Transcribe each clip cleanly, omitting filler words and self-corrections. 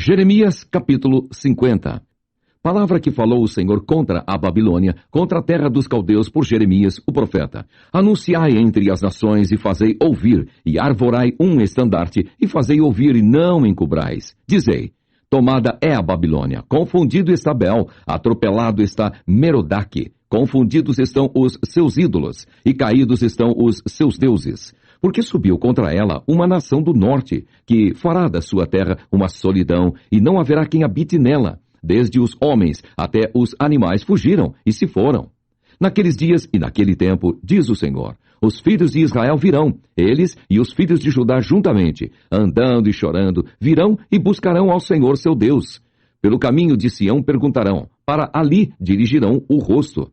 Jeremias capítulo 50. Palavra que falou o Senhor contra a Babilônia, contra a terra dos caldeus por Jeremias, o profeta. Anunciai entre as nações e fazei ouvir, e arvorai um estandarte, e fazei ouvir e não encobrais. Dizei, tomada é a Babilônia, confundido está Bel, atropelado está Merodach, confundidos estão os seus ídolos, e caídos estão os seus deuses. Porque subiu contra ela uma nação do norte, que fará da sua terra uma solidão, e não haverá quem habite nela. Desde os homens até os animais fugiram e se foram. Naqueles dias e naquele tempo, diz o Senhor, os filhos de Israel virão, eles e os filhos de Judá juntamente, andando e chorando, virão e buscarão ao Senhor seu Deus. Pelo caminho de Sião perguntarão, para ali dirigirão o rosto.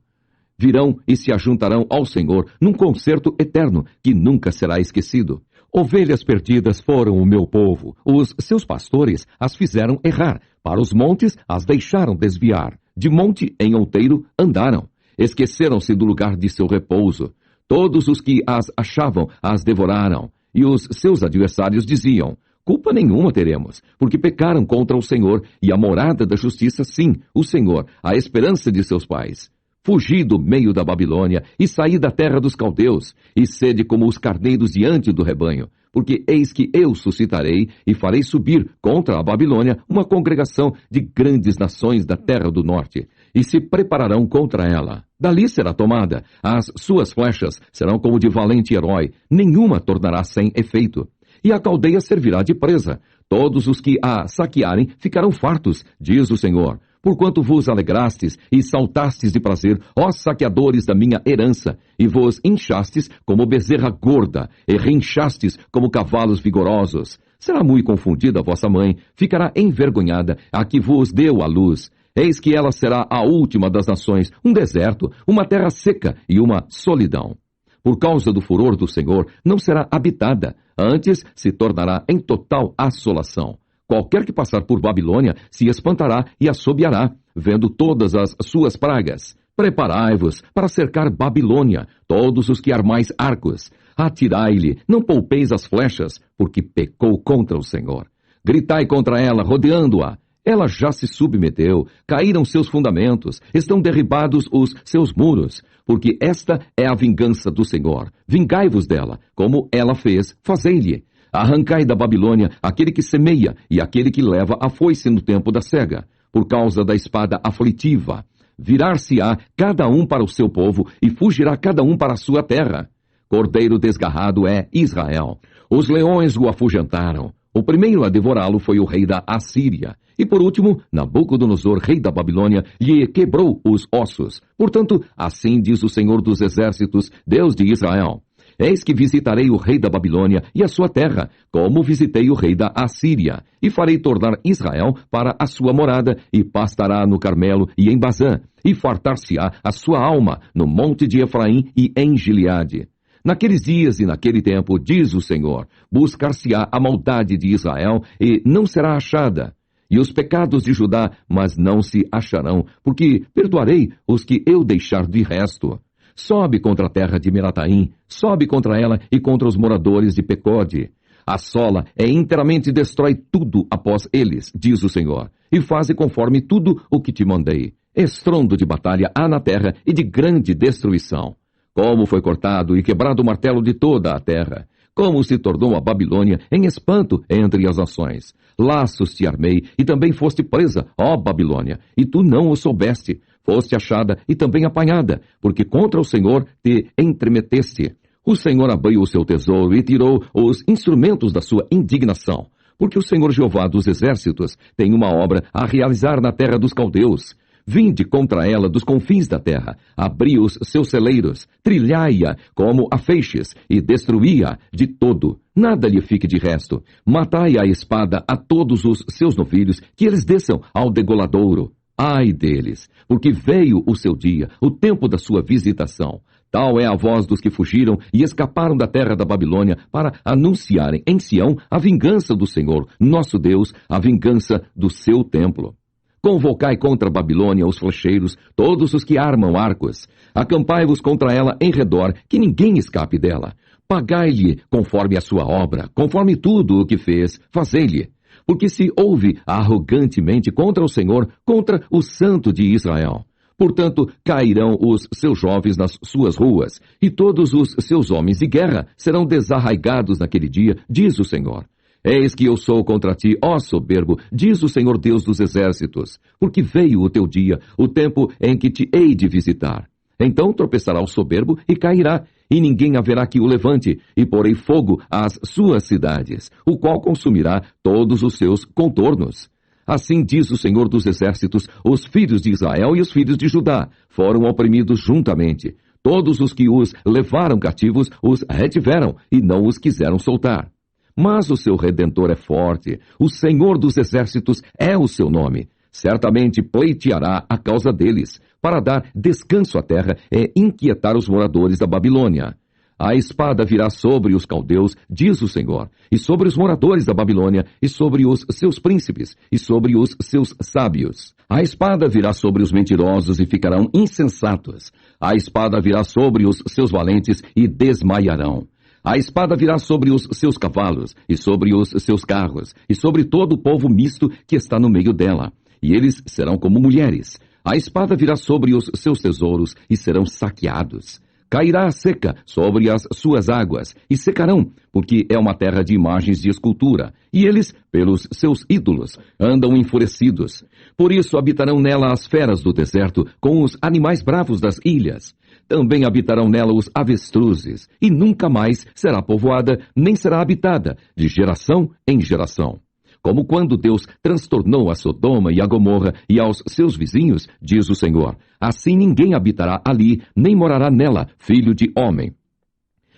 Virão e se ajuntarão ao Senhor num concerto eterno, que nunca será esquecido. Ovelhas perdidas foram o meu povo, os seus pastores as fizeram errar, para os montes as deixaram desviar, de monte em outeiro andaram, esqueceram-se do lugar de seu repouso. Todos os que as achavam as devoraram, e os seus adversários diziam, culpa nenhuma teremos, porque pecaram contra o Senhor, e a morada da justiça, sim, o Senhor, a esperança de seus pais. Fugi do meio da Babilônia, e saí da terra dos caldeus, e sede como os carneiros diante do rebanho, porque eis que eu suscitarei, e farei subir contra a Babilônia uma congregação de grandes nações da terra do norte, e se prepararão contra ela. Dali será tomada, as suas flechas serão como de valente herói, nenhuma tornará sem efeito. E a caldeia servirá de presa, todos os que a saquearem ficarão fartos, diz o Senhor. Porquanto vos alegrastes e saltastes de prazer, ó saqueadores da minha herança, e vos inchastes como bezerra gorda, e rinchastes como cavalos vigorosos. Será muito confundida a vossa mãe, ficará envergonhada a que vos deu a luz. Eis que ela será a última das nações, um deserto, uma terra seca e uma solidão. Por causa do furor do Senhor, não será habitada, antes se tornará em total assolação. Qualquer que passar por Babilônia se espantará e assobiará, vendo todas as suas pragas. Preparai-vos para cercar Babilônia, todos os que armais arcos. Atirai-lhe, não poupeis as flechas, porque pecou contra o Senhor. Gritai contra ela, rodeando-a. Ela já se submeteu, caíram seus fundamentos, estão derribados os seus muros, porque esta é a vingança do Senhor. Vingai-vos dela, como ela fez, fazei-lhe. Arrancai da Babilônia aquele que semeia e aquele que leva a foice no tempo da cega, por causa da espada aflitiva. Virar-se-á cada um para o seu povo e fugirá cada um para a sua terra. Cordeiro desgarrado é Israel. Os leões o afugentaram. O primeiro a devorá-lo foi o rei da Assíria. E por último, Nabucodonosor, rei da Babilônia, lhe quebrou os ossos. Portanto, assim diz o Senhor dos Exércitos, Deus de Israel. Eis que visitarei o rei da Babilônia e a sua terra, como visitei o rei da Assíria, e farei tornar Israel para a sua morada, e pastará no Carmelo e em Bazã, e fartar-se-á a sua alma no monte de Efraim e em Gileade. Naqueles dias e naquele tempo, diz o Senhor, buscar-se-á a maldade de Israel, e não será achada, e os pecados de Judá, mas não se acharão, porque perdoarei os que eu deixar de resto. Sobe contra a terra de Merataim, sobe contra ela e contra os moradores de Pecode. Assola e inteiramente destrói tudo após eles, diz o Senhor, e faze conforme tudo o que te mandei. Estrondo de batalha há na terra e de grande destruição. Como foi cortado e quebrado o martelo de toda a terra. Como se tornou a Babilônia em espanto entre as nações. Laços te armei, e também foste presa, ó Babilônia, e tu não o soubeste. Foste achada e também apanhada, porque contra o Senhor te entremeteste. O Senhor abriu o seu tesouro e tirou os instrumentos da sua indignação, porque o Senhor Jeová dos Exércitos tem uma obra a realizar na terra dos caldeus. Vinde contra ela dos confins da terra, abri os seus celeiros, trilhai-a como a feixes, e destruí-a de todo. Nada lhe fique de resto. Matai a espada a todos os seus novilhos, que eles desçam ao degoladouro. Ai deles, porque veio o seu dia, o tempo da sua visitação. Tal é a voz dos que fugiram e escaparam da terra da Babilônia para anunciarem em Sião a vingança do Senhor, nosso Deus, a vingança do seu templo. Convocai contra a Babilônia os flecheiros, todos os que armam arcos. Acampai-vos contra ela em redor, que ninguém escape dela. Pagai-lhe conforme a sua obra, conforme tudo o que fez, fazei-lhe. porque se ouve arrogantemente contra o Senhor, contra o Santo de Israel. Portanto, cairão os seus jovens nas suas ruas, e todos os seus homens de guerra serão desarraigados naquele dia, diz o Senhor. Eis que eu sou contra ti, ó soberbo, diz o Senhor Deus dos exércitos, porque veio o teu dia, o tempo em que te hei de visitar. Então tropeçará o soberbo e cairá, e ninguém haverá que o levante, e porei fogo às suas cidades, o qual consumirá todos os seus contornos. Assim diz o Senhor dos exércitos, os filhos de Israel e os filhos de Judá foram oprimidos juntamente. Todos os que os levaram cativos os retiveram, e não os quiseram soltar. Mas o seu Redentor é forte, o Senhor dos exércitos é o seu nome. Certamente pleiteará a causa deles, para dar descanso à terra e inquietar os moradores da Babilônia. A espada virá sobre os caldeus, diz o Senhor, e sobre os moradores da Babilônia, e sobre os seus príncipes, e sobre os seus sábios. A espada virá sobre os mentirosos e ficarão insensatos. A espada virá sobre os seus valentes e desmaiarão. A espada virá sobre os seus cavalos, e sobre os seus carros, e sobre todo o povo misto que está no meio dela. E eles serão como mulheres. A espada virá sobre os seus tesouros, e serão saqueados. Cairá a seca sobre as suas águas, e secarão, porque é uma terra de imagens de escultura. E eles, pelos seus ídolos, andam enfurecidos. Por isso habitarão nela as feras do deserto, com os animais bravos das ilhas. Também habitarão nela os avestruzes, e nunca mais será povoada, nem será habitada, de geração em geração. Como quando Deus transtornou a Sodoma e a Gomorra e aos seus vizinhos, diz o Senhor, assim ninguém habitará ali, nem morará nela, filho de homem.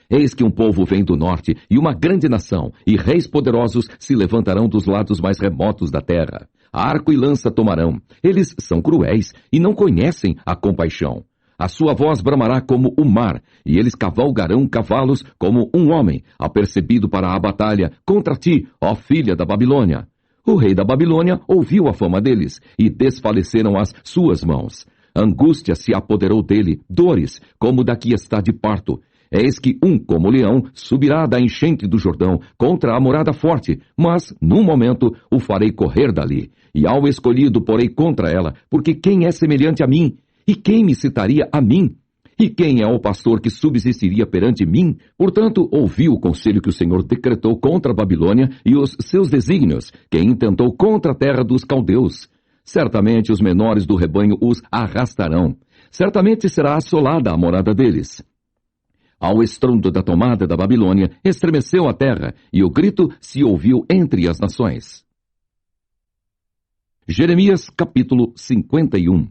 Eis que um povo vem do norte, e uma grande nação, e reis poderosos se levantarão dos lados mais remotos da terra. Arco e lança tomarão. Eles são cruéis, e não conhecem a compaixão. A sua voz bramará como o mar, e eles cavalgarão cavalos como um homem, apercebido para a batalha contra ti, ó filha da Babilônia. O rei da Babilônia ouviu a fama deles, e desfaleceram as suas mãos. Angústia se apoderou dele, dores, como da que está de parto. Eis que um, como leão, subirá da enchente do Jordão contra a morada forte, mas, num momento, o farei correr dali. E ao escolhido porei contra ela, porque quem é semelhante a mim? E quem me citaria a mim? E quem é o pastor que subsistiria perante mim? Portanto, ouvi o conselho que o Senhor decretou contra a Babilônia e os seus desígnios, que intentou contra a terra dos caldeus. Certamente os menores do rebanho os arrastarão. Certamente será assolada a morada deles. Ao estrondo da tomada da Babilônia, estremeceu a terra, e o grito se ouviu entre as nações. Jeremias capítulo 51.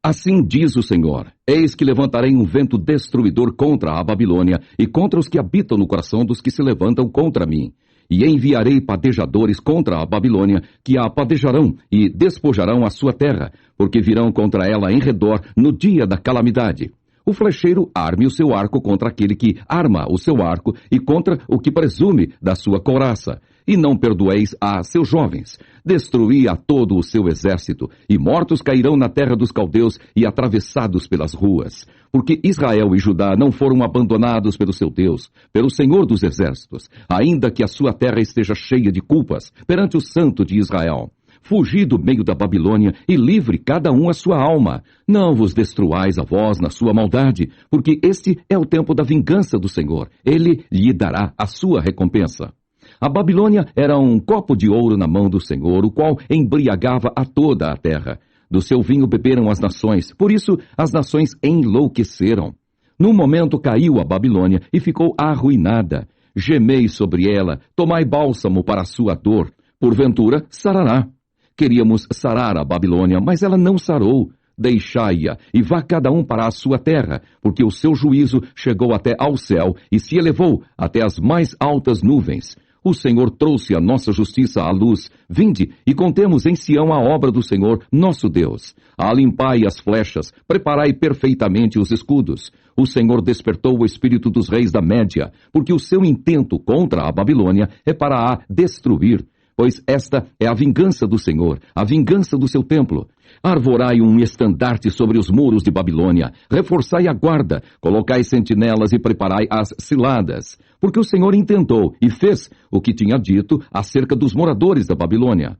Assim diz o Senhor, eis que levantarei um vento destruidor contra a Babilônia e contra os que habitam no coração dos que se levantam contra mim. E enviarei padejadores contra a Babilônia, que a apadejarão e despojarão a sua terra, porque virão contra ela em redor no dia da calamidade. O flecheiro arme o seu arco contra aquele que arma o seu arco e contra o que presume da sua couraça. E não perdoeis a seus jovens. Destruí a todo o seu exército, e mortos cairão na terra dos caldeus e atravessados pelas ruas. Porque Israel e Judá não foram abandonados pelo seu Deus, pelo Senhor dos exércitos, ainda que a sua terra esteja cheia de culpas perante o Santo de Israel. Fugi do meio da Babilônia e livre cada um a sua alma. Não vos destruais a vós na sua maldade, porque este é o tempo da vingança do Senhor. Ele lhe dará a sua recompensa. A Babilônia era um copo de ouro na mão do Senhor, o qual embriagava a toda a terra. Do seu vinho beberam as nações, por isso as nações enlouqueceram. Num momento caiu a Babilônia e ficou arruinada. Gemei sobre ela, tomai bálsamo para a sua dor. Porventura sarará. Queríamos sarar a Babilônia, mas ela não sarou. Deixai-a, e vá cada um para a sua terra, porque o seu juízo chegou até ao céu e se elevou até as mais altas nuvens. O Senhor trouxe a nossa justiça à luz. Vinde e contemos em Sião a obra do Senhor, nosso Deus. Alimpai as flechas, preparai perfeitamente os escudos. O Senhor despertou o espírito dos reis da Média, porque o seu intento contra a Babilônia é para a destruir. pois esta é a vingança do Senhor, a vingança do seu templo. Arvorai um estandarte sobre os muros de Babilônia, reforçai a guarda, colocai sentinelas e preparai as ciladas, porque o Senhor intentou e fez o que tinha dito acerca dos moradores da Babilônia.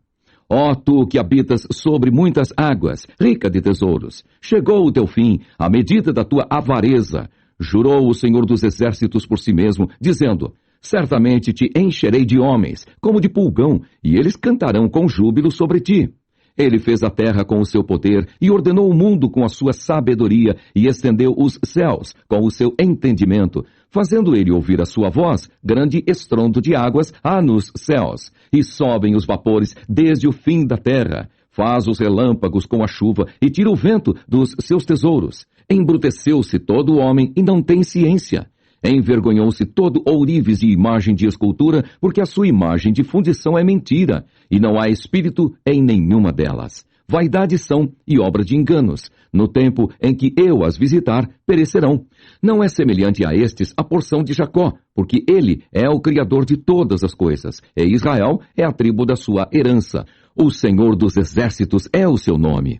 Ó tu que habitas sobre muitas águas, rica de tesouros, chegou o teu fim, a medida da tua avareza. Jurou o Senhor dos Exércitos por si mesmo, dizendo: certamente te encherei de homens, como de pulgão, e eles cantarão com júbilo sobre ti. Ele fez a terra com o seu poder e ordenou o mundo com a sua sabedoria e estendeu os céus com o seu entendimento, fazendo ele ouvir a sua voz, grande estrondo de águas há nos céus, e sobem os vapores desde o fim da terra. Faz os relâmpagos com a chuva e tira o vento dos seus tesouros. Embruteceu-se todo o homem e não tem ciência. Envergonhou-se todo ourives de imagem de escultura, porque a sua imagem de fundição é mentira, e não há espírito em nenhuma delas. Vaidades são e obra de enganos. No tempo em que eu as visitar, perecerão. Não é semelhante a estes a porção de Jacó, porque ele é o Criador de todas as coisas, e Israel é a tribo da sua herança. O Senhor dos Exércitos é o seu nome.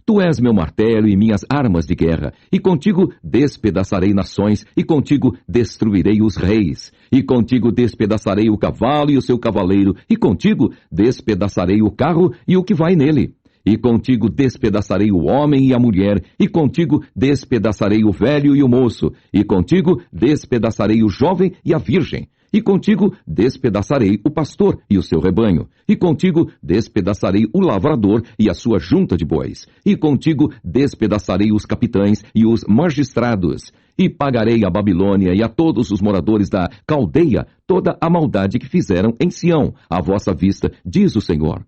Tu és meu martelo e minhas armas de guerra, e contigo despedaçarei nações, e contigo destruirei os reis, e contigo despedaçarei o cavalo e o seu cavaleiro, e contigo despedaçarei o carro e o que vai nele. E contigo despedaçarei o homem e a mulher, e contigo despedaçarei o velho e o moço, e contigo despedaçarei o jovem e a virgem. E contigo despedaçarei o pastor e o seu rebanho. E contigo despedaçarei o lavrador e a sua junta de bois. E contigo despedaçarei os capitães e os magistrados. E pagarei a Babilônia e a todos os moradores da Caldeia toda a maldade que fizeram em Sião, à vossa vista, diz o Senhor.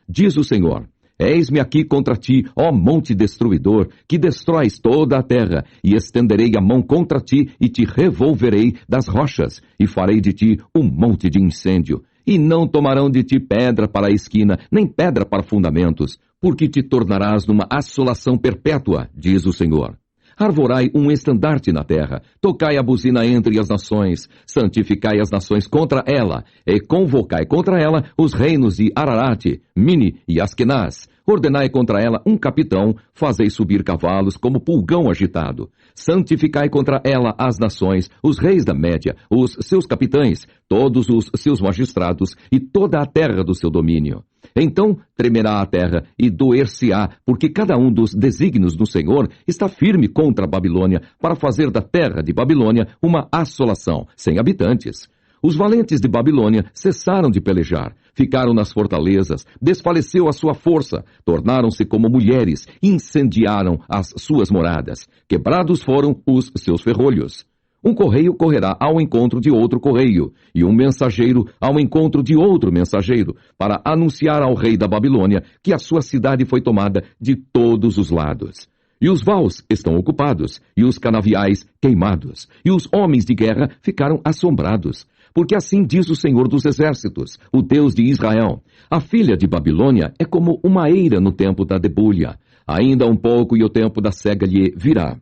Diz o Senhor: eis-me aqui contra ti, ó monte destruidor, que destróis toda a terra, e estenderei a mão contra ti, e te revolverei das rochas, e farei de ti um monte de incêndio. E não tomarão de ti pedra para a esquina, nem pedra para fundamentos, porque te tornarás numa assolação perpétua, diz o Senhor. Arvorai um estandarte na terra, tocai a buzina entre as nações, santificai as nações contra ela, e convocai contra ela os reinos de Ararate, Mini e Askenaz. Ordenai contra ela um capitão, fazei subir cavalos como pulgão agitado. Santificai contra ela as nações, os reis da Média, os seus capitães, todos os seus magistrados e toda a terra do seu domínio. Então tremerá a terra e doer-se-á, porque cada um dos desígnios do Senhor está firme contra a Babilônia, para fazer da terra de Babilônia uma assolação, sem habitantes. Os valentes de Babilônia cessaram de pelejar, ficaram nas fortalezas, desfaleceu a sua força, tornaram-se como mulheres, incendiaram as suas moradas, quebrados foram os seus ferrolhos. Um correio correrá ao encontro de outro correio, e um mensageiro ao encontro de outro mensageiro, para anunciar ao rei da Babilônia que a sua cidade foi tomada de todos os lados. E os vaus estão ocupados, e os canaviais queimados, e os homens de guerra ficaram assombrados. Porque assim diz o Senhor dos Exércitos, o Deus de Israel: a filha de Babilônia é como uma eira no tempo da debulha. Ainda um pouco e o tempo da cega lhe virá.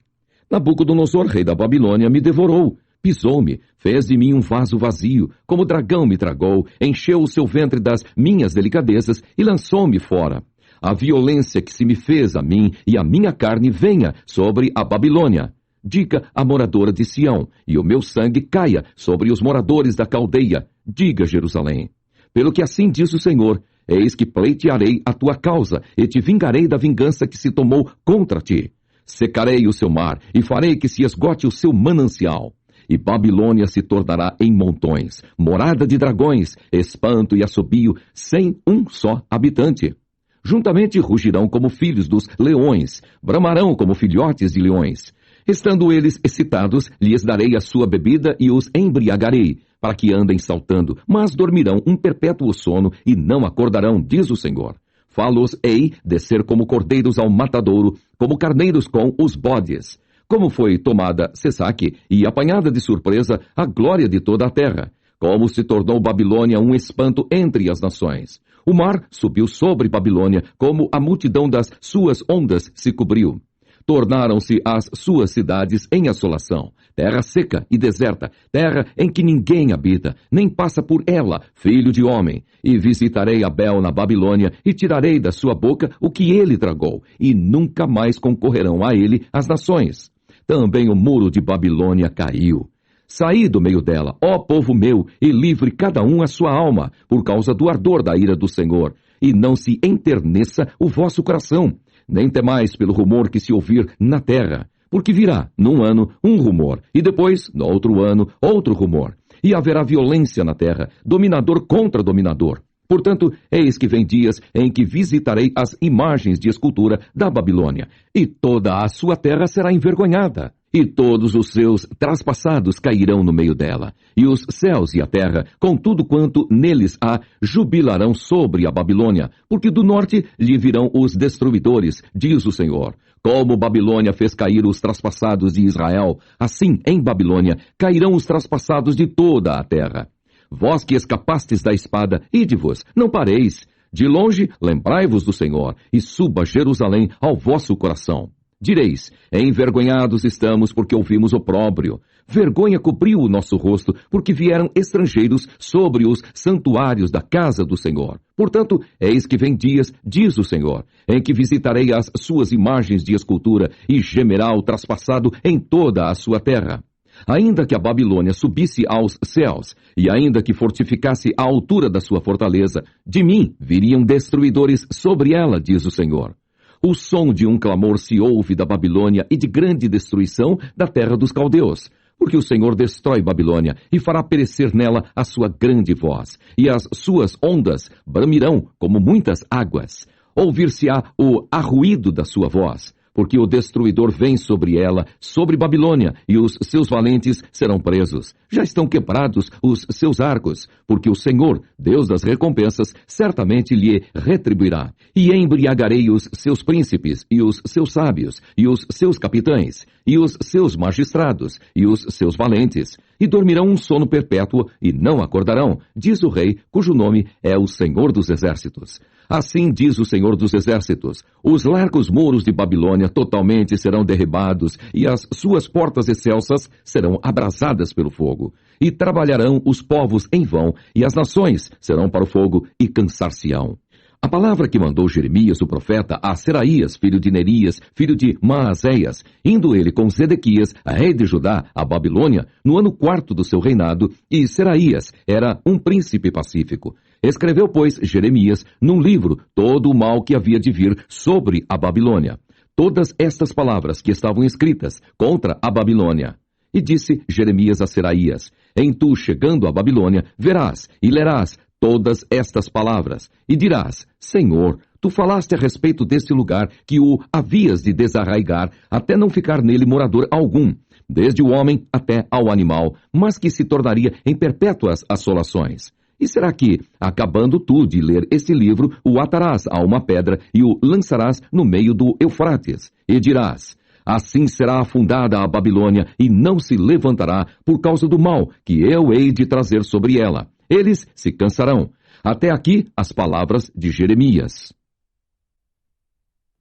Nabucodonosor, rei da Babilônia, me devorou, pisou-me, fez de mim um vaso vazio, como dragão me tragou, encheu o seu ventre das minhas delicadezas e lançou-me fora. A violência que se me fez a mim e a minha carne venha sobre a Babilônia. Diga a moradora de Sião, e o meu sangue caia sobre os moradores da Caldeia. Diga, Jerusalém. Pelo que assim diz o Senhor: eis que pleitearei a tua causa, e te vingarei da vingança que se tomou contra ti. Secarei o seu mar, e farei que se esgote o seu manancial. E Babilônia se tornará em montões, morada de dragões, espanto e assobio, sem um só habitante. Juntamente rugirão como filhos dos leões, bramarão como filhotes de leões. Estando eles excitados, lhes darei a sua bebida e os embriagarei, para que andem saltando, mas dormirão um perpétuo sono e não acordarão, diz o Senhor. Fá-los-ei descer como cordeiros ao matadouro, como carneiros com os bodes. Como foi tomada Sesaque e apanhada de surpresa a glória de toda a terra. Como se tornou Babilônia um espanto entre as nações. O mar subiu sobre Babilônia, como a multidão das suas ondas se cobriu. Tornaram-se as suas cidades em assolação. terra seca e deserta, terra em que ninguém habita, nem passa por ela, filho de homem. E visitarei Abel na Babilônia, e tirarei da sua boca o que ele tragou, e nunca mais concorrerão a ele as nações. Também o muro de Babilônia caiu. Saí do meio dela, ó povo meu, e livre cada um a sua alma, por causa do ardor da ira do Senhor. E não se enterneça o vosso coração, nem temais pelo rumor que se ouvir na terra. Porque virá, num ano, um rumor, e depois, no outro ano, outro rumor. E haverá violência na terra, dominador contra dominador. Portanto, eis que vem dias em que visitarei as imagens de escultura da Babilônia, e toda a sua terra será envergonhada, e todos os seus traspassados cairão no meio dela, e os céus e a terra, com tudo quanto neles há, jubilarão sobre a Babilônia, porque do norte lhe virão os destruidores, diz o Senhor. Como Babilônia fez cair os traspassados de Israel, assim em Babilônia cairão os traspassados de toda a terra. Vós que escapastes da espada, ide-vos, não pareis. De longe, lembrai-vos do Senhor, e suba Jerusalém ao vosso coração. Direis, envergonhados estamos porque ouvimos opróbrio. Vergonha cobriu o nosso rosto, porque vieram estrangeiros sobre os santuários da casa do Senhor. Portanto, eis que vem dias, diz o Senhor, em que visitarei as suas imagens de escultura, e gemerá o traspassado em toda a sua terra. Ainda que a Babilônia subisse aos céus, e ainda que fortificasse a altura da sua fortaleza, de mim viriam destruidores sobre ela, diz o Senhor. O som de um clamor se ouve da Babilônia e de grande destruição da terra dos caldeus, porque o Senhor destrói Babilônia e fará perecer nela a sua grande voz, e as suas ondas bramirão como muitas águas. Ouvir-se-á o arruído da sua voz, porque o destruidor vem sobre ela, sobre Babilônia, e os seus valentes serão presos. Já estão quebrados os seus arcos, porque o Senhor, Deus das recompensas, certamente lhe retribuirá. E embriagarei os seus príncipes, e os seus sábios, e os seus capitães, e os seus magistrados, e os seus valentes, e dormirão um sono perpétuo, e não acordarão, diz o rei, cujo nome é o Senhor dos Exércitos. Assim diz o Senhor dos Exércitos, os largos muros de Babilônia totalmente serão derribados, e as suas portas excelsas serão abrasadas pelo fogo. E trabalharão os povos em vão, e as nações serão para o fogo, e cansar-se-ão. A palavra que mandou Jeremias, o profeta, a Seraías, filho de Nerias, filho de Maazéias, indo ele com Zedequias, rei de Judá, a Babilônia, no ano 4º do seu reinado, e Seraías era um príncipe pacífico. Escreveu, pois, Jeremias, num livro, todo o mal que havia de vir sobre a Babilônia. Todas estas palavras que estavam escritas contra a Babilônia. E disse Jeremias a Seraías, em tu, chegando à Babilônia, verás e lerás todas estas palavras, e dirás, Senhor, tu falaste a respeito deste lugar que o havias de desarraigar, até não ficar nele morador algum, desde o homem até ao animal, mas que se tornaria em perpétuas assolações. E será que, acabando tu de ler este livro, o atarás a uma pedra e o lançarás no meio do Eufrates, e dirás, assim será afundada a Babilônia e não se levantará por causa do mal que eu hei de trazer sobre ela. Eles se cansarão. Até aqui as palavras de Jeremias.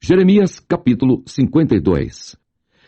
Jeremias, capítulo 52.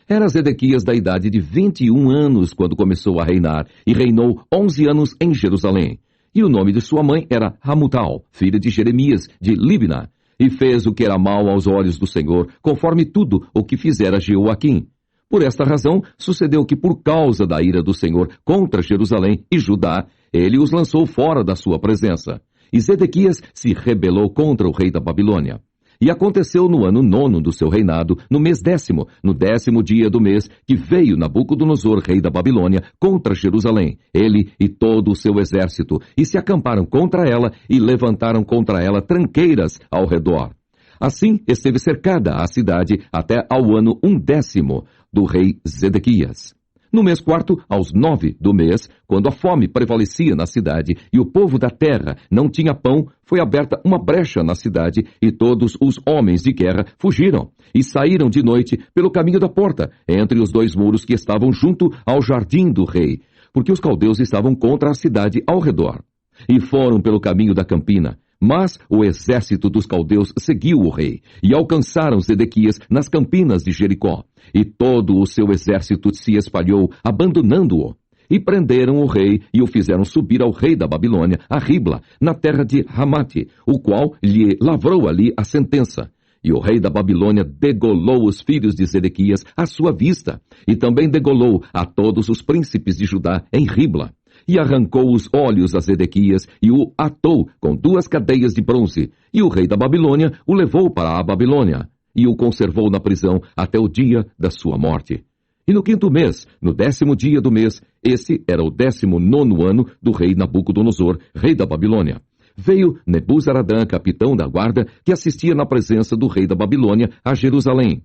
Era Zedequias da idade de 21 anos quando começou a reinar, e reinou 11 anos em Jerusalém. E o nome de sua mãe era Hamutal, filha de Jeremias, de Libna, e fez o que era mal aos olhos do Senhor, conforme tudo o que fizera Jeoaquim. Por esta razão, sucedeu que, por causa da ira do Senhor contra Jerusalém e Judá, ele os lançou fora da sua presença. E Zedequias se rebelou contra o rei da Babilônia. E aconteceu no ano 9º do seu reinado, no mês 10º, no 10º dia do mês, que veio Nabucodonosor, rei da Babilônia, contra Jerusalém, ele e todo o seu exército, e se acamparam contra ela, e levantaram contra ela tranqueiras ao redor. Assim esteve cercada a cidade até ao ano 10º do rei Zedequias. No mês 4º, aos 9 do mês, quando a fome prevalecia na cidade e o povo da terra não tinha pão, foi aberta uma brecha na cidade e todos os homens de guerra fugiram e saíram de noite pelo caminho da porta, entre os dois muros que estavam junto ao jardim do rei, porque os caldeus estavam contra a cidade ao redor. E foram pelo caminho da campina. Mas o exército dos caldeus seguiu o rei, e alcançaram Zedequias nas campinas de Jericó. e todo o seu exército se espalhou, abandonando-o. E prenderam o rei e o fizeram subir ao rei da Babilônia, a Ribla, na terra de Ramate, o qual lhe lavrou ali a sentença. E o rei da Babilônia degolou os filhos de Zedequias à sua vista, e também degolou a todos os príncipes de Judá em Ribla. E arrancou os olhos a Zedequias e o atou com 2 cadeias de bronze. E o rei da Babilônia o levou para a Babilônia e o conservou na prisão até o dia da sua morte. E no 5º mês, no 10º dia do mês, esse era o 19º ano do rei Nabucodonosor, rei da Babilônia, veio Nebuzaradã, capitão da guarda, que assistia na presença do rei da Babilônia a Jerusalém.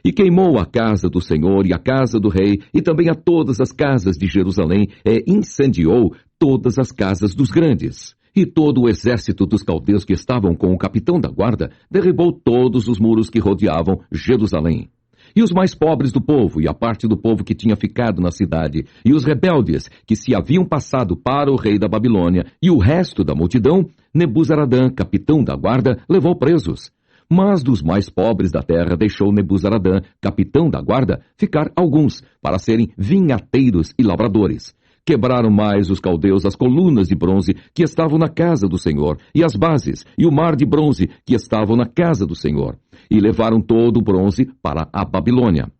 E queimou a casa do Senhor e a casa do rei, e também a todas as casas de Jerusalém, e incendiou todas as casas dos grandes. E todo o exército dos caldeus que estavam com o capitão da guarda derribou todos os muros que rodeavam Jerusalém. E os mais pobres do povo, e a parte do povo que tinha ficado na cidade, e os rebeldes que se haviam passado para o rei da Babilônia, e o resto da multidão, Nebuzaradã, capitão da guarda, levou presos. Mas dos mais pobres da terra deixou Nebuzaradã, capitão da guarda, ficar alguns, para serem vinhateiros e lavradores. Quebraram mais os caldeus as colunas de bronze que estavam na casa do Senhor, e as bases, e o mar de bronze que estavam na casa do Senhor, e levaram todo o bronze para a Babilônia.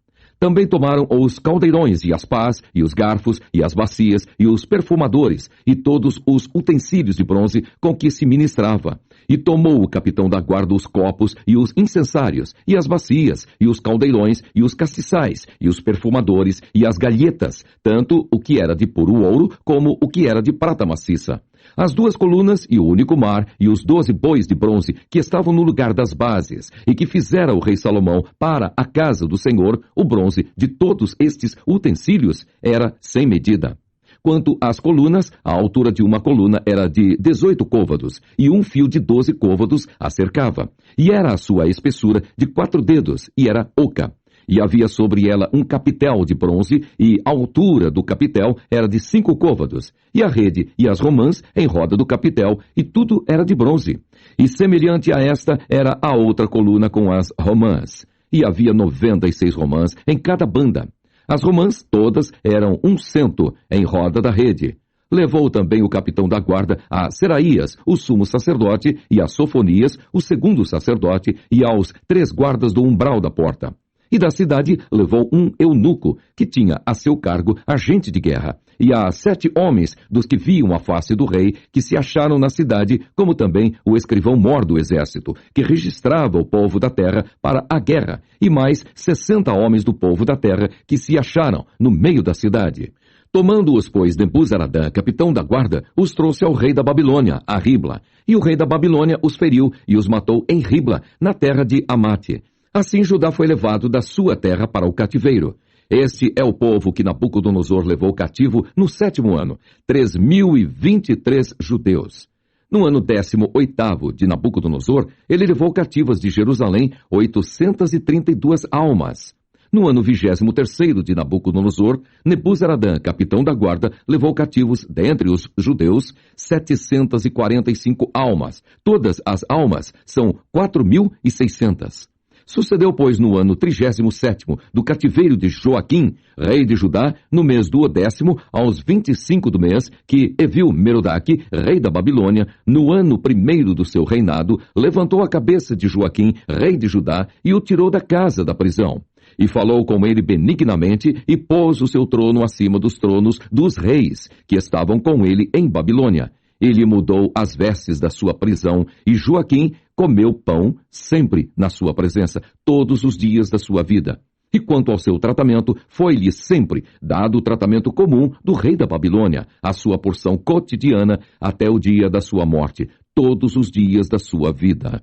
Também tomaram os caldeirões, e as pás, e os garfos, e as bacias, e os perfumadores, e todos os utensílios de bronze com que se ministrava. E tomou o capitão da guarda os copos, e os incensários, e as bacias, e os caldeirões, e os castiçais, e os perfumadores, e as galhetas, tanto o que era de puro ouro, como o que era de prata maciça. As 2 colunas e o único mar, e os 12 bois de bronze que estavam no lugar das bases, e que fizera o rei Salomão para a casa do Senhor, o bronze de todos estes utensílios era sem medida. Quanto às colunas, a altura de uma coluna era de 18 côvados, e um fio de 12 côvados a cercava, e era a sua espessura de 4 dedos, e era oca. E havia sobre ela um capitel de bronze, e a altura do capitel era de 5 côvados, e a rede e as romãs em roda do capitel, e tudo era de bronze. E semelhante a esta era a outra coluna com as romãs. E havia 96 romãs em cada banda. As romãs todas eram 100 em roda da rede. Levou também o capitão da guarda a Seraías, o sumo sacerdote, e a Sofonias, o segundo sacerdote, e aos 3 guardas do umbral da porta. E da cidade levou um eunuco, que tinha a seu cargo agente de guerra, e a 7 homens dos que viam a face do rei, que se acharam na cidade, como também o escrivão-mor do exército, que registrava o povo da terra para a guerra, e mais 60 homens do povo da terra, que se acharam no meio da cidade. Tomando-os, pois, Nebuzaradã, capitão da guarda, os trouxe ao rei da Babilônia, a Ribla, e o rei da Babilônia os feriu e os matou em Ribla, na terra de Amate. Assim Judá foi levado da sua terra para o cativeiro. Este é o povo que Nabucodonosor levou cativo no 7º ano, 3.023 judeus. No ano 18º de Nabucodonosor, ele levou cativas de Jerusalém 832 almas. No ano 23º de Nabucodonosor, Nebuzaradã, capitão da guarda, levou cativos, dentre os judeus, 745 almas. Todas as almas são 4.600. Sucedeu, pois, no ano 37º do cativeiro de Joaquim, rei de Judá, no mês do 10º, aos 25 do mês, que Evil-Merodach, rei da Babilônia, no ano 1º do seu reinado, levantou a cabeça de Joaquim, rei de Judá, e o tirou da casa da prisão. E falou com ele benignamente, e pôs o seu trono acima dos tronos dos reis, que estavam com ele em Babilônia. Ele mudou as vestes da sua prisão, e Joaquim comeu pão sempre na sua presença, todos os dias da sua vida. E quanto ao seu tratamento, foi-lhe sempre dado o tratamento comum do rei da Babilônia, a sua porção cotidiana até o dia da sua morte, todos os dias da sua vida.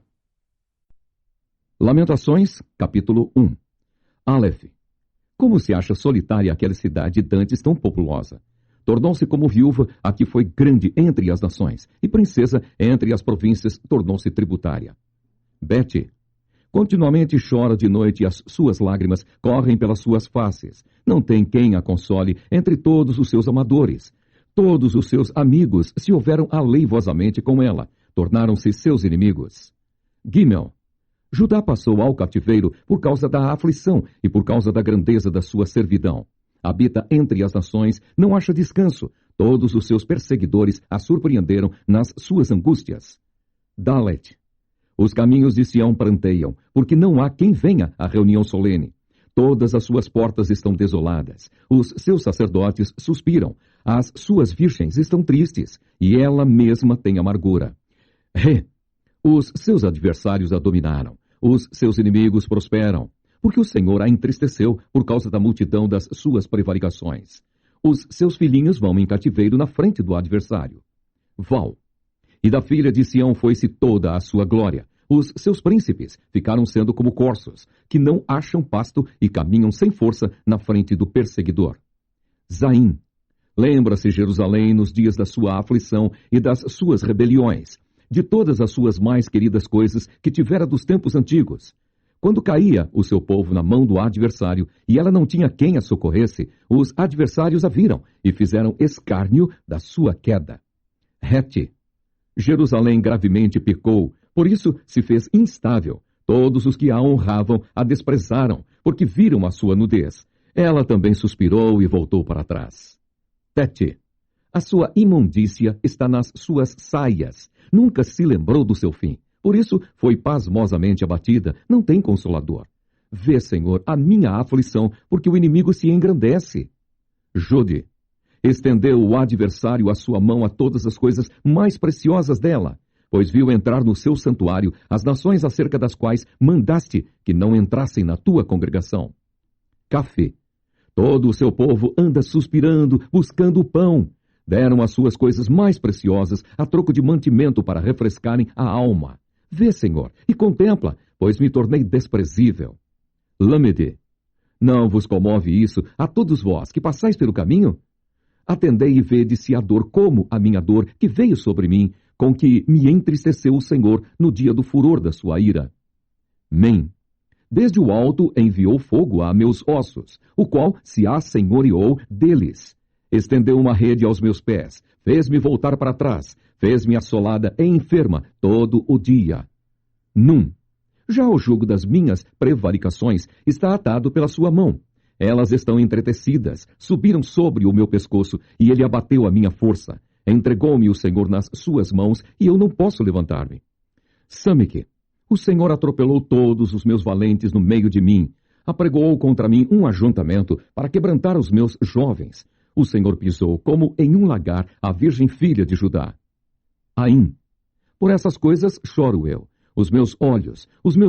Lamentações, capítulo 1. Aleph. Como se acha solitária aquela cidade dantes tão populosa? Tornou-se como viúva a que foi grande entre as nações, e princesa entre as províncias tornou-se tributária. Bete. Continuamente chora de noite e as suas lágrimas correm pelas suas faces. Não tem quem a console entre todos os seus amadores. Todos os seus amigos se houveram aleivosamente com ela, tornaram-se seus inimigos. Gimel. Judá passou ao cativeiro por causa da aflição e por causa da grandeza da sua servidão. Habita entre as nações, não acha descanso. Todos os seus perseguidores a surpreenderam nas suas angústias. Dalet. Os caminhos de Sião pranteiam, porque não há quem venha à reunião solene. Todas as suas portas estão desoladas. Os seus sacerdotes suspiram. As suas virgens estão tristes, e ela mesma tem amargura. Os seus adversários a dominaram. Os seus inimigos prosperam, porque o Senhor a entristeceu por causa da multidão das suas prevaricações. Os seus filhinhos vão em cativeiro na frente do adversário. Val. E da filha de Sião foi-se toda a sua glória. Os seus príncipes ficaram sendo como corços, que não acham pasto e caminham sem força na frente do perseguidor. Zaim. Lembra-se Jerusalém nos dias da sua aflição e das suas rebeliões, de todas as suas mais queridas coisas que tivera dos tempos antigos. Quando caía o seu povo na mão do adversário e ela não tinha quem a socorresse, os adversários a viram e fizeram escárnio da sua queda. Rete. Jerusalém gravemente pecou, por isso se fez instável. Todos os que a honravam a desprezaram, porque viram a sua nudez. Ela também suspirou e voltou para trás. Tete. A sua imundícia está nas suas saias. Nunca se lembrou do seu fim. Por isso foi pasmosamente abatida. Não tem consolador. Vê, Senhor, a minha aflição, porque o inimigo se engrandece. Jode. Estendeu o adversário a sua mão a todas as coisas mais preciosas dela, pois viu entrar no seu santuário as nações acerca das quais mandaste que não entrassem na tua congregação. Café. Todo o seu povo anda suspirando, buscando o pão. Deram as suas coisas mais preciosas a troco de mantimento para refrescarem a alma. Vê, Senhor, e contempla, pois me tornei desprezível. Lâmede. Não vos comove isso a todos vós que passais pelo caminho? Atendei e vede-se a dor como a minha dor que veio sobre mim, com que me entristeceu o Senhor no dia do furor da sua ira. Men. Desde o alto enviou fogo a meus ossos, o qual se assenhoreou deles. Estendeu uma rede aos meus pés, fez-me voltar para trás, fez-me assolada e enferma todo o dia. Num. Já o jugo das minhas prevaricações está atado pela sua mão. Elas estão entretecidas, subiram sobre o meu pescoço, e ele abateu a minha força. Entregou-me o Senhor nas suas mãos, e eu não posso levantar-me. Sameque. O Senhor atropelou todos os meus valentes no meio de mim. Apregoou contra mim um ajuntamento para quebrantar os meus jovens. O Senhor pisou, como em um lagar, a virgem filha de Judá. Aim. Por essas coisas choro eu. Os meus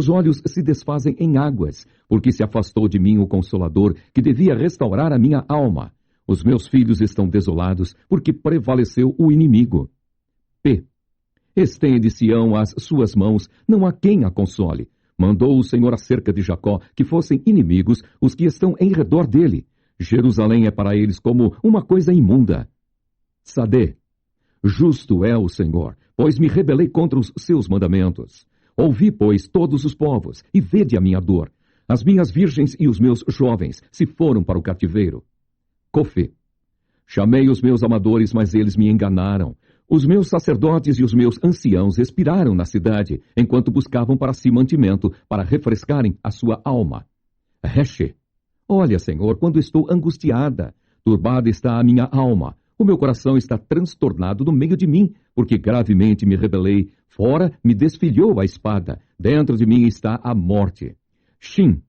olhos se desfazem em águas, porque se afastou de mim o Consolador, que devia restaurar a minha alma. Os meus filhos estão desolados, porque prevaleceu o inimigo. P. Estende Sião as suas mãos, não há quem a console. Mandou o Senhor acerca de Jacó que fossem inimigos os que estão em redor dele. Jerusalém é para eles como uma coisa imunda. Sadê. Justo é o Senhor, pois me rebelei contra os seus mandamentos. Ouvi, pois, todos os povos, e vede a minha dor. As minhas virgens e os meus jovens se foram para o cativeiro. Cofê. Chamei os meus amadores, mas eles me enganaram. Os meus sacerdotes e os meus anciãos expiraram na cidade, enquanto buscavam para si mantimento, para refrescarem a sua alma. Reche. Olha, Senhor, quando estou angustiada, turbada está a minha alma. O meu coração está transtornado no meio de mim, porque gravemente me rebelei. Fora me desfilhou a espada. Dentro de mim está a morte. Shin.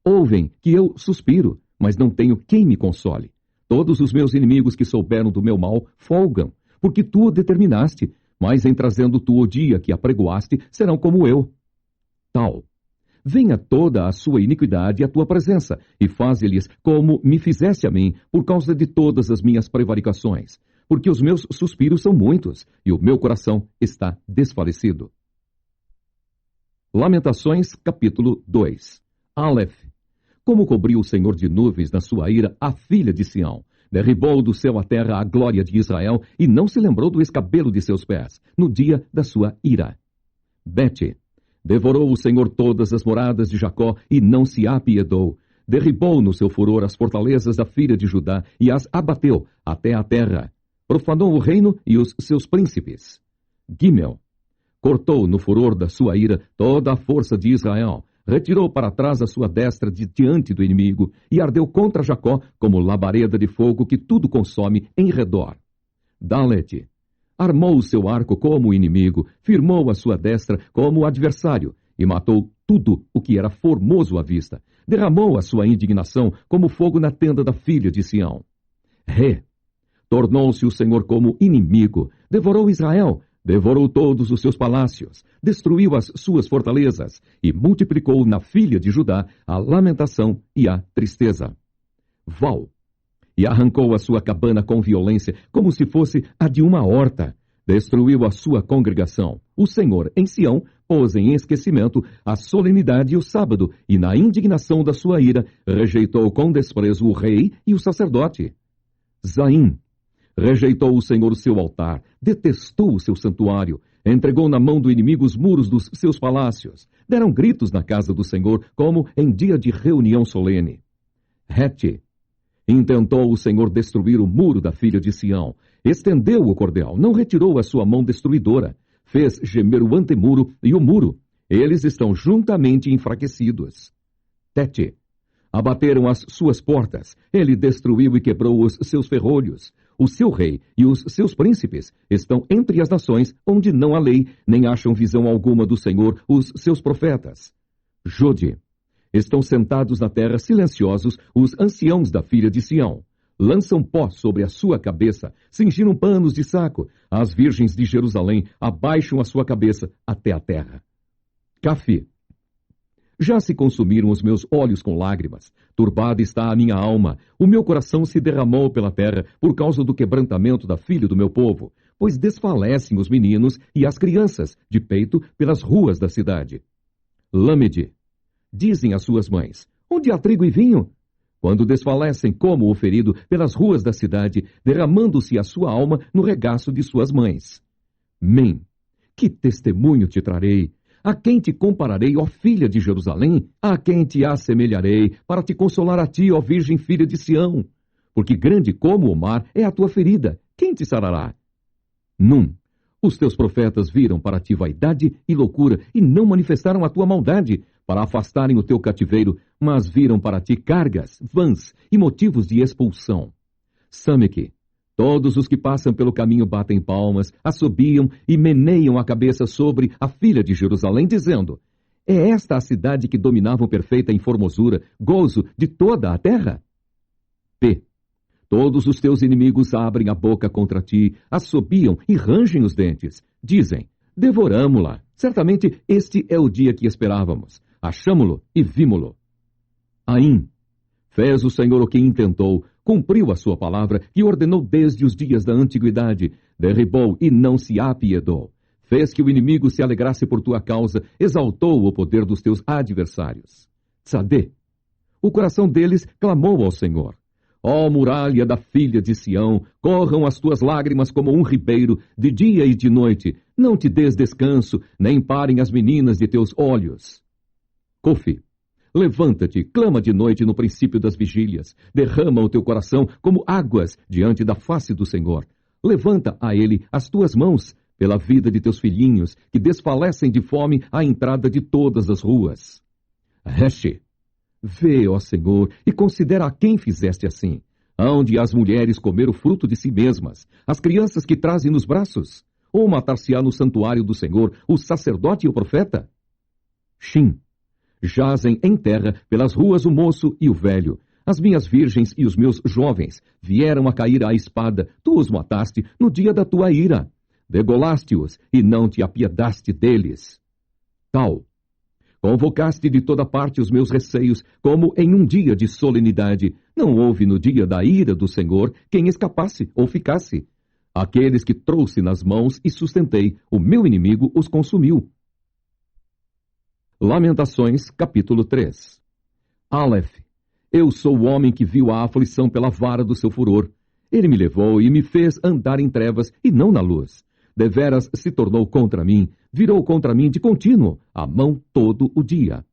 Ouvem que eu suspiro, mas não tenho quem me console. Todos os meus inimigos que souberam do meu mal folgam, porque tu o determinaste, mas em trazendo tu o dia que apregoaste, serão como eu. Tal. Venha toda a sua iniquidade à tua presença, e faze-lhes como me fizeste a mim, por causa de todas as minhas prevaricações. Porque os meus suspiros são muitos, e o meu coração está desfalecido. Lamentações, capítulo 2. Aleph. Como cobriu o Senhor de nuvens na sua ira a filha de Sião, derribou do céu à terra a glória de Israel, e não se lembrou do escabelo de seus pés, no dia da sua ira. Bete. Devorou o Senhor todas as moradas de Jacó e não se apiedou. Derribou no seu furor as fortalezas da filha de Judá e as abateu até a terra. Profanou o reino e os seus príncipes. Gimel. Cortou no furor da sua ira toda a força de Israel, retirou para trás a sua destra de diante do inimigo e ardeu contra Jacó como labareda de fogo que tudo consome em redor. Dalet armou o seu arco como o inimigo, firmou a sua destra como o adversário e matou tudo o que era formoso à vista. Derramou a sua indignação como fogo na tenda da filha de Sião. Tornou-se o Senhor como inimigo, devorou Israel, devorou todos os seus palácios, destruiu as suas fortalezas e multiplicou na filha de Judá a lamentação e a tristeza. E arrancou a sua cabana com violência, como se fosse a de uma horta. Destruiu a sua congregação. O Senhor, em Sião, pôs em esquecimento a solenidade e o sábado, e na indignação da sua ira, rejeitou com desprezo o rei e o sacerdote. Zaim rejeitou o Senhor o seu altar, detestou o seu santuário, entregou na mão do inimigo os muros dos seus palácios. Deram gritos na casa do Senhor, como em dia de reunião solene. Intentou o Senhor destruir o muro da filha de Sião. Estendeu o cordel, não retirou a sua mão destruidora. Fez gemer o antemuro e o muro. Eles estão juntamente enfraquecidos. Abateram as suas portas. Ele destruiu e quebrou os seus ferrolhos. O seu rei e os seus príncipes estão entre as nações onde não há lei, nem acham visão alguma do Senhor os seus profetas. Estão sentados na terra silenciosos os anciãos da filha de Sião. Lançam pó sobre a sua cabeça, cingiram panos de saco. As virgens de Jerusalém abaixam a sua cabeça até a terra. Já se consumiram os meus olhos com lágrimas. Turbada está a minha alma. O meu coração se derramou pela terra por causa do quebrantamento da filha do meu povo, pois desfalecem os meninos e as crianças de peito pelas ruas da cidade. Dizem às suas mães: onde há trigo e vinho? Quando desfalecem como o ferido pelas ruas da cidade, derramando-se a sua alma no regaço de suas mães. Que testemunho te trarei? A quem te compararei, ó filha de Jerusalém? A quem te assemelharei, para te consolar a ti, ó virgem filha de Sião? Porque grande como o mar é a tua ferida, quem te sarará? Os teus profetas viram para ti vaidade e loucura, e não manifestaram a tua maldade, para afastarem o teu cativeiro, mas viram para ti cargas, vãs e motivos de expulsão. Todos os que passam pelo caminho batem palmas, assobiam e meneiam a cabeça sobre a filha de Jerusalém, dizendo: é esta a cidade que dominavam perfeita em formosura, gozo de toda a terra? Todos os teus inimigos abrem a boca contra ti, assobiam e rangem os dentes. Dizem: devoramo-la. Certamente este é o dia que esperávamos. Achamo-lo e vimo-lo. Fez o Senhor o que intentou, cumpriu a sua palavra e ordenou desde os dias da antiguidade. Derribou e não se apiedou. Fez que o inimigo se alegrasse por tua causa, exaltou o poder dos teus adversários. O coração deles clamou ao Senhor. Ó muralha da filha de Sião, corram as tuas lágrimas como um ribeiro, de dia e de noite. Não te des descanso, nem parem as meninas de teus olhos. Levanta-te, clama de noite no princípio das vigílias. Derrama o teu coração como águas diante da face do Senhor. Levanta a ele as tuas mãos, pela vida de teus filhinhos, que desfalecem de fome à entrada de todas as ruas. Vê, ó Senhor, e considera a quem fizeste assim. Aonde as mulheres comer o fruto de si mesmas, as crianças que trazem nos braços? Ou matar-se-á no santuário do Senhor o sacerdote e o profeta? Jazem em terra pelas ruas o moço e o velho. As minhas virgens e os meus jovens vieram a cair à espada. Tu os mataste no dia da tua ira. Degolaste-os e não te apiedaste deles. Convocaste de toda parte os meus receios, como em um dia de solenidade. Não houve no dia da ira do Senhor quem escapasse ou ficasse. Aqueles que trouxe nas mãos e sustentei, o meu inimigo os consumiu. Lamentações, capítulo 3. Eu sou o homem que viu a aflição pela vara do seu furor. Ele me levou e me fez andar em trevas e não na luz. Deveras se tornou contra mim, virou contra mim de contínuo, a mão todo o dia.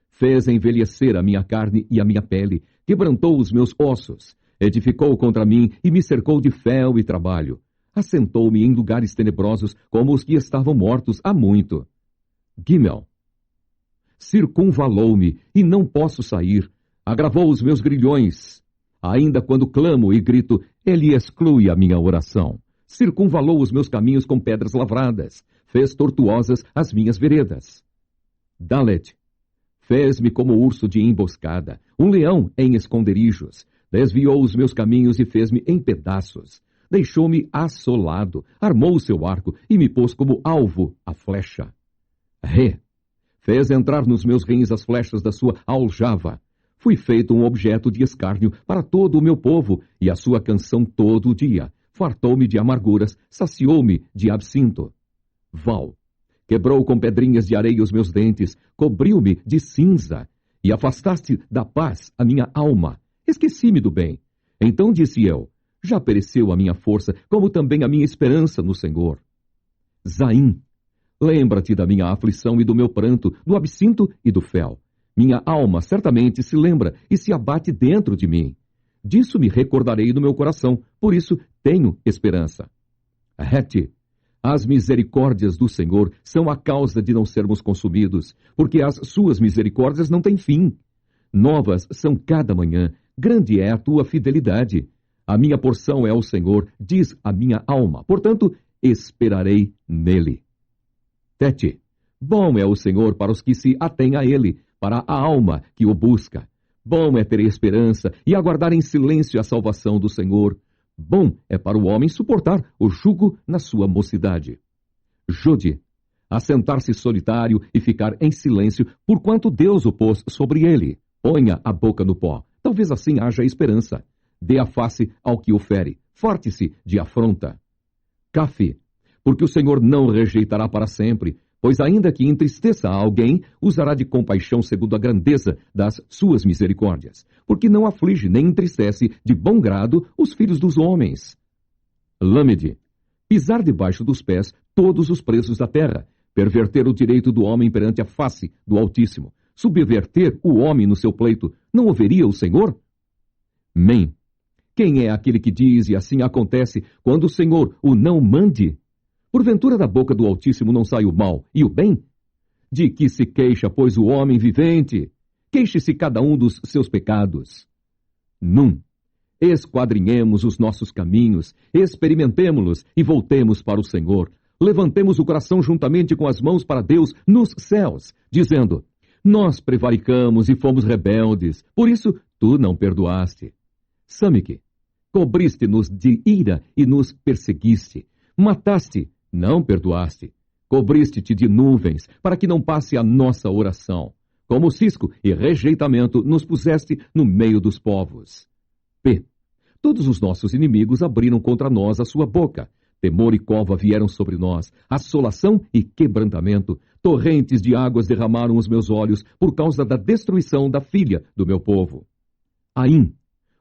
Fez envelhecer a minha carne e a minha pele, quebrantou os meus ossos, edificou contra mim e me cercou de fel e trabalho. Assentou-me em lugares tenebrosos, como os que estavam mortos há muito. Gimel. Circunvalou-me, e não posso sair. Agravou os meus grilhões. Ainda quando clamo e grito, ele exclui a minha oração. Circunvalou os meus caminhos com pedras lavradas. Fez tortuosas as minhas veredas. Dalet. Fez-me como urso de emboscada, um leão em esconderijos. Desviou os meus caminhos e fez-me em pedaços. Deixou-me assolado, armou o seu arco e me pôs como alvo a flecha. Ré. Fez entrar nos meus rins as flechas da sua aljava. Fui feito um objeto de escárnio para todo o meu povo, e a sua canção todo o dia. Fartou-me de amarguras, saciou-me de absinto. Val. Quebrou com pedrinhas de areia os meus dentes, cobriu-me de cinza, e afastaste da paz a minha alma. Esqueci-me do bem. Então disse eu, já pereceu a minha força, como também a minha esperança no Senhor. Zaim. Lembra-te da minha aflição e do meu pranto, do absinto e do fel. Minha alma certamente se lembra e se abate dentro de mim. Disso me recordarei no meu coração, por isso tenho esperança. Rete. As misericórdias do Senhor são a causa de não sermos consumidos, porque as suas misericórdias não têm fim. Novas são cada manhã, grande é a tua fidelidade. A minha porção é o Senhor, diz a minha alma, portanto, esperarei nele. Tete. Bom é o Senhor para os que se atêm a ele, para a alma que o busca. Bom é ter esperança e aguardar em silêncio a salvação do Senhor. Bom é para o homem suportar o jugo na sua mocidade. Jode. Assentar-se solitário e ficar em silêncio, porquanto Deus o pôs sobre ele. Ponha a boca no pó, talvez assim haja esperança. Dê a face ao que o fere, farte-se de afronta. Cafe. Porque o Senhor não rejeitará para sempre, pois ainda que entristeça a alguém, usará de compaixão segundo a grandeza das suas misericórdias, porque não aflige nem entristece de bom grado os filhos dos homens. Lâmede. Pisar debaixo dos pés todos os presos da terra, perverter o direito do homem perante a face do Altíssimo, subverter o homem no seu pleito, não o veria o Senhor? Men. Quem é aquele que diz e assim acontece quando o Senhor o não mande? Porventura da boca do Altíssimo não sai o mal e o bem? De que se queixa, pois, o homem vivente? Queixe-se cada um dos seus pecados. Num. Esquadrinhemos os nossos caminhos, experimentemo-los e voltemos para o Senhor. Levantemos o coração juntamente com as mãos para Deus nos céus, dizendo, nós prevaricamos e fomos rebeldes, por isso tu não perdoaste. Samique. Cobriste-nos de ira e nos perseguiste. Mataste, não perdoaste. Cobriste-te de nuvens, para que não passe a nossa oração. Como cisco e rejeitamento nos puseste no meio dos povos. P. Todos os nossos inimigos abriram contra nós a sua boca. Temor e cova vieram sobre nós, assolação e quebrantamento. Torrentes de águas derramaram os meus olhos por causa da destruição da filha do meu povo. Aim.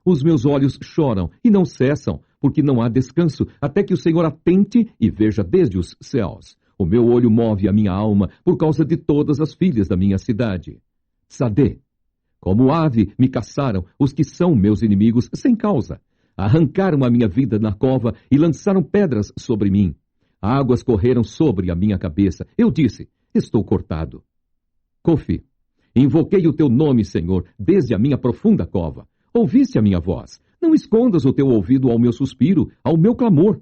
Os meus olhos choram e não cessam, porque não há descanso, até que o Senhor atente e veja desde os céus. O meu olho move a minha alma por causa de todas as filhas da minha cidade. Sadê. Como ave me caçaram os que são meus inimigos sem causa. Arrancaram a minha vida na cova e lançaram pedras sobre mim. Águas correram sobre a minha cabeça. Eu disse, estou cortado. Cofi. Invoquei o teu nome, Senhor, desde a minha profunda cova. Ouviste a minha voz. Não escondas o teu ouvido ao meu suspiro, ao meu clamor.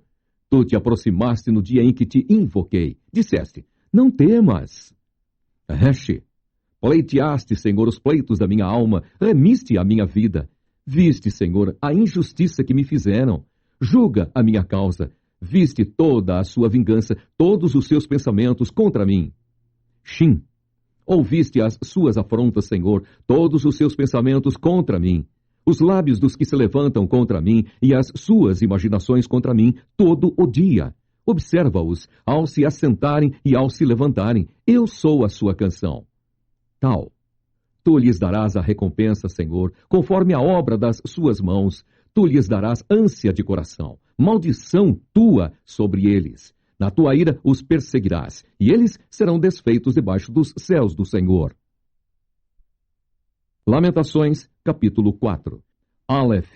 Tu te aproximaste no dia em que te invoquei. Disseste, não temas. Reche. Pleiteaste, Senhor, os pleitos da minha alma, remiste a minha vida. Viste, Senhor, a injustiça que me fizeram. Julga a minha causa. Viste toda a sua vingança, todos os seus pensamentos contra mim. Shin. Ouviste as suas afrontas, Senhor, todos os seus pensamentos contra mim. Os lábios dos que se levantam contra mim e as suas imaginações contra mim todo o dia. Observa-os ao se assentarem e ao se levantarem. Eu sou a sua canção. Tal. Tu lhes darás a recompensa, Senhor, conforme a obra das suas mãos. Tu lhes darás ânsia de coração. Maldição tua sobre eles. Na tua ira os perseguirás, e eles serão desfeitos debaixo dos céus do Senhor. Lamentações, capítulo 4. Aleph.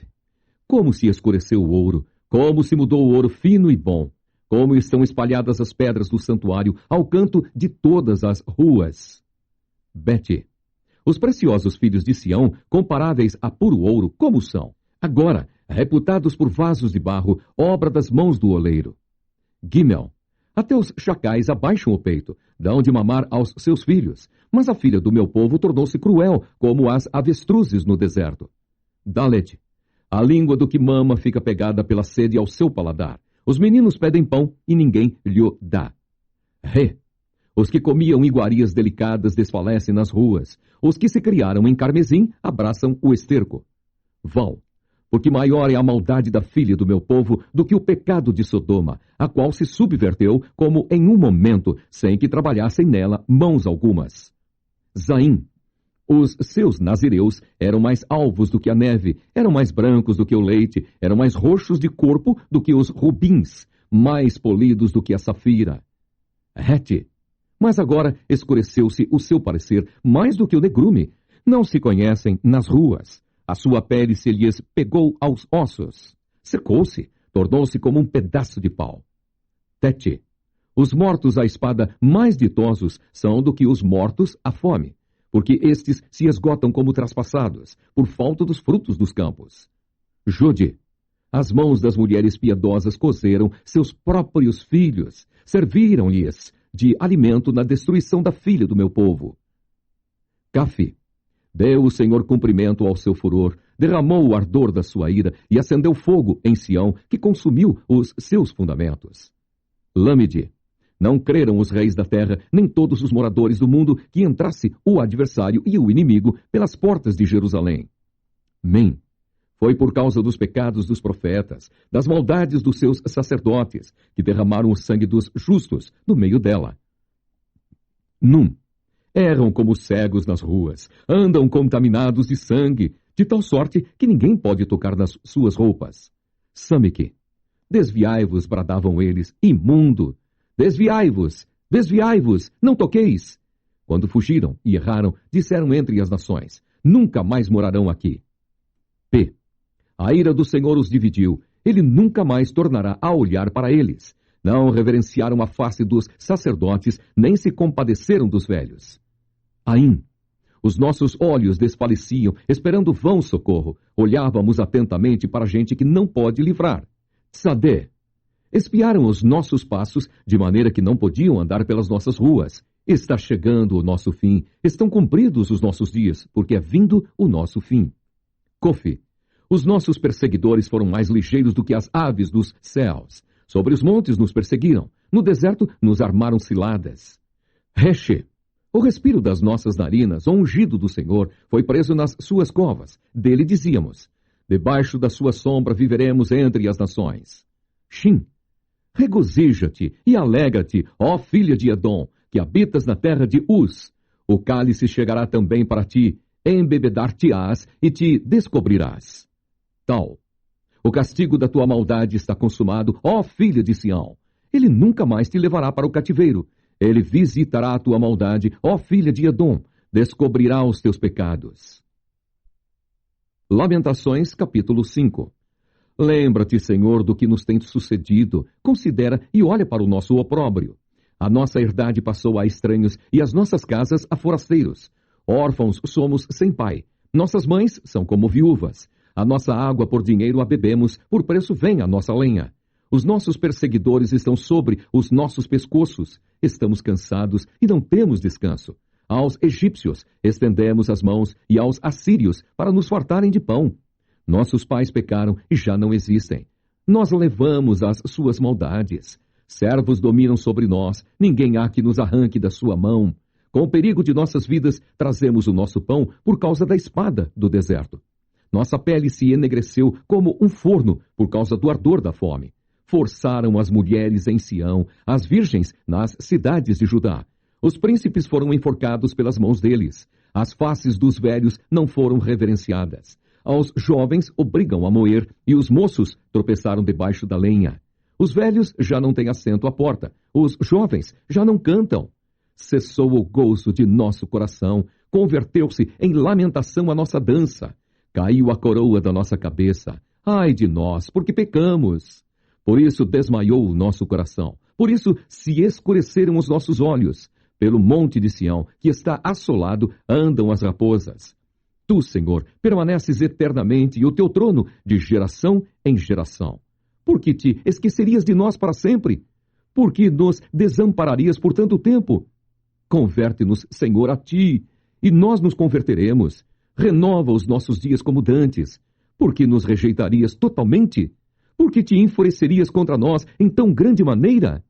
Como se escureceu o ouro, Como se mudou o ouro fino e bom, como estão espalhadas as pedras do santuário ao canto de todas as ruas. Bete. Os preciosos filhos de Sião, comparáveis a puro ouro, como são, agora reputados por vasos de barro, obra das mãos do oleiro. Gimel. Até os chacais abaixam o peito, dão de mamar aos seus filhos, mas a filha do meu povo tornou-se cruel, como as avestruzes no deserto. Dalet. A língua do que mama fica pegada pela sede ao seu paladar. Os meninos pedem pão e ninguém lhe dá. Re. Os que comiam iguarias delicadas desfalecem nas ruas. Os que se criaram em carmesim abraçam o esterco. Val. Porque maior é a maldade da filha do meu povo do que o pecado de Sodoma, a qual se subverteu como em um momento, sem que trabalhassem nela mãos algumas. Zaim. Os seus nazireus eram mais alvos do que a neve, eram mais brancos do que o leite, eram mais roxos de corpo do que os rubins, mais polidos do que a safira. Rete. Mas agora escureceu-se o seu parecer mais do que o negrume. Não se conhecem nas ruas. A sua pele se lhes pegou aos ossos. Secou-se, tornou-se como um pedaço de pau. Tete. Os mortos à espada mais ditosos são do que os mortos à fome, porque estes se esgotam como traspassados, por falta dos frutos dos campos. Jode. As mãos das mulheres piedosas cozeram seus próprios filhos, serviram-lhes de alimento na destruição da filha do meu povo. Cafi. Deu o Senhor cumprimento ao seu furor, derramou o ardor da sua ira e acendeu fogo em Sião, que consumiu os seus fundamentos. Lâmide. Não creram os reis da terra, nem todos os moradores do mundo, que entrasse o adversário e o inimigo pelas portas de Jerusalém. Mem. Foi por causa dos pecados dos profetas, das maldades dos seus sacerdotes, que derramaram o sangue dos justos no meio dela. Num. Erram como cegos nas ruas, andam contaminados de sangue, de tal sorte que ninguém pode tocar nas suas roupas. Samique. Desviai-vos, bradavam eles, imundo. Desviai-vos, desviai-vos, não toqueis. Quando fugiram e erraram, disseram entre as nações, nunca mais morarão aqui. P. A ira do Senhor os dividiu, ele nunca mais tornará a olhar para eles. Não reverenciaram a face dos sacerdotes, nem se compadeceram dos velhos. Aim. Os nossos olhos desfaleciam, esperando vão socorro. Olhávamos atentamente para gente que não pode livrar. Tsadé. Espiaram os nossos passos, de maneira que não podiam andar pelas nossas ruas. Está chegando o nosso fim, estão cumpridos os nossos dias, porque é vindo o nosso fim. Kofi. Os nossos perseguidores foram mais ligeiros do que as aves dos céus. Sobre os montes nos perseguiram, no deserto nos armaram ciladas. Reche. O respiro das nossas narinas, o ungido do Senhor, foi preso nas suas covas. Dele dizíamos, debaixo da sua sombra viveremos entre as nações. Shin. Regozija-te e alegra-te, ó filha de Edom, que habitas na terra de Uz. O cálice chegará também para ti, embebedar-te-ás e te descobrirás. Tal. O castigo da tua maldade está consumado, ó filha de Sião. Ele nunca mais te levará para o cativeiro. Ele visitará a tua maldade, ó filha de Edom, descobrirá os teus pecados. Lamentações, capítulo 5. Lembra-te, Senhor, do que nos tem sucedido, considera e olha para o nosso opróbrio. A nossa herdade passou a estranhos e as nossas casas a forasteiros. Órfãos somos sem pai, nossas mães são como viúvas. A nossa água por dinheiro a bebemos, por preço vem a nossa lenha. Os nossos perseguidores estão sobre os nossos pescoços. Estamos cansados e não temos descanso. Aos egípcios estendemos as mãos e aos assírios para nos fartarem de pão. Nossos pais pecaram e já não existem. Nós levamos as suas maldades. Servos dominam sobre nós, ninguém há que nos arranque da sua mão. Com o perigo de nossas vidas, trazemos o nosso pão por causa da espada do deserto. Nossa pele se enegreceu como um forno por causa do ardor da fome. Forçaram as mulheres em Sião, as virgens nas cidades de Judá. Os príncipes foram enforcados pelas mãos deles. As faces dos velhos não foram reverenciadas. Aos jovens obrigam a moer, e os moços tropeçaram debaixo da lenha. Os velhos já não têm assento à porta. Os jovens já não cantam. Cessou o gozo de nosso coração. Converteu-se em lamentação a nossa dança. Caiu a coroa da nossa cabeça. Ai de nós, porque pecamos! Por isso desmaiou o nosso coração. Por isso se escureceram os nossos olhos. Pelo monte de Sião, que está assolado, andam as raposas. Tu, Senhor, permaneces eternamente e o teu trono de geração em geração. Por que te esquecerias de nós para sempre? Por que nos desampararias por tanto tempo? Converte-nos, Senhor, a ti, e nós nos converteremos. Renova os nossos dias como dantes. Por que nos rejeitarias totalmente? Por que te enfurecerias contra nós em tão grande maneira?